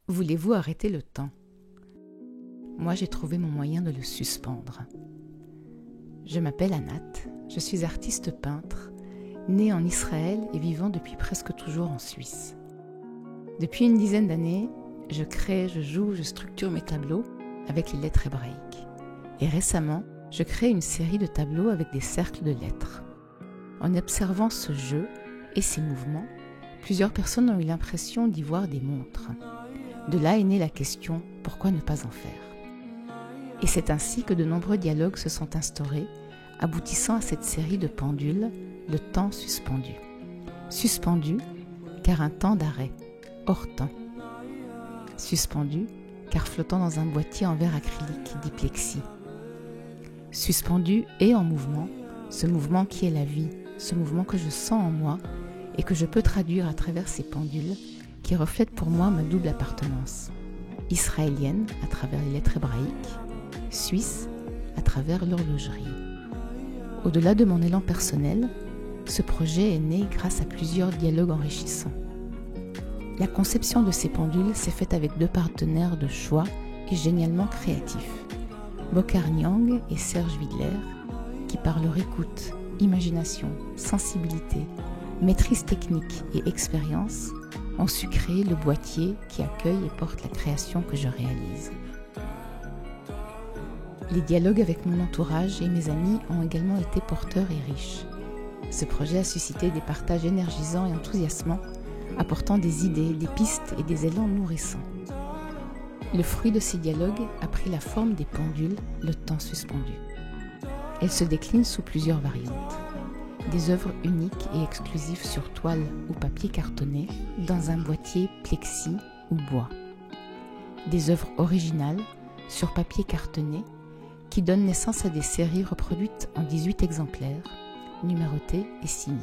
Voulez-vous arrêter le temps ? Moi, j'ai trouvé mon moyen de le suspendre. Je m'appelle Anat, je suis artiste peintre, née en Israël et vivant depuis presque toujours en Suisse. Depuis une dizaine d'années, je crée, je joue, je structure mes tableaux avec les lettres hébraïques. Et récemment, je crée une série de tableaux avec des cercles de lettres. En observant ce jeu et ses mouvements, plusieurs personnes ont eu l'impression d'y voir des montres. De là est née la question « Pourquoi ne pas en faire ?» Et c'est ainsi que de nombreux dialogues se sont instaurés, aboutissant à cette série de pendules, le temps suspendu. Suspendu, car un temps d'arrêt, hors temps. Suspendu, car flottant dans un boîtier en verre acrylique dit plexi. Suspendu et en mouvement, ce mouvement qui est la vie, ce mouvement que je sens en moi et que je peux traduire à travers ces pendules qui reflètent pour moi ma double appartenance. Israélienne à travers les lettres hébraïques, suisse à travers l'horlogerie. Au-delà de mon élan personnel, ce projet est né grâce à plusieurs dialogues enrichissants. La conception de ces pendules s'est faite avec deux partenaires de choix et génialement créatifs, Bokar Nyang et Serge Widler, qui par leur écoute, imagination, sensibilité, maîtrise technique et expérience, ont su créer le boîtier qui accueille et porte la création que je réalise. Les dialogues avec mon entourage et mes amis ont également été porteurs et riches. Ce projet a suscité des partages énergisants et enthousiasmants, apportant des idées, des pistes et des élans nourrissants. Le fruit de ces dialogues a pris la forme des pendules, le temps suspendu. Elles se déclinent sous plusieurs variantes. Des œuvres uniques et exclusives sur toile ou papier cartonné, dans un boîtier plexi ou bois. Des œuvres originales sur papier cartonné qui donnent naissance à des séries reproduites en 18 exemplaires, numérotées et signées.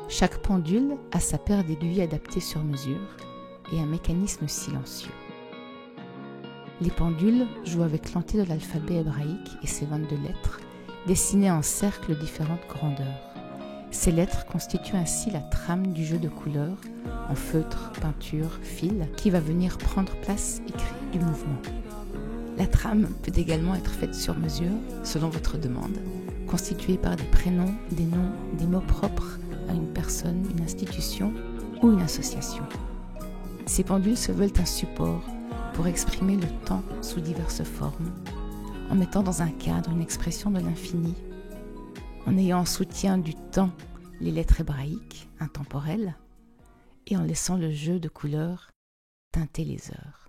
Chaque pendule a sa paire d'aiguilles adaptée sur mesure et un mécanisme silencieux. Les pendules jouent avec l'entier de l'alphabet hébraïque et ses 22 lettres, dessinées en cercles de différentes grandeurs. Ces lettres constituent ainsi la trame du jeu de couleurs, en feutre, peinture, fil, qui va venir prendre place et créer du mouvement. La trame peut également être faite sur mesure, selon votre demande, constituée par des prénoms, des noms, des mots propres à une personne, une institution ou une association. Ces pendules se veulent un support pour exprimer le temps sous diverses formes, en mettant dans un cadre une expression de l'infini, en ayant en soutien du temps les lettres hébraïques, intemporelles, et en laissant le jeu de couleurs teinter les heures.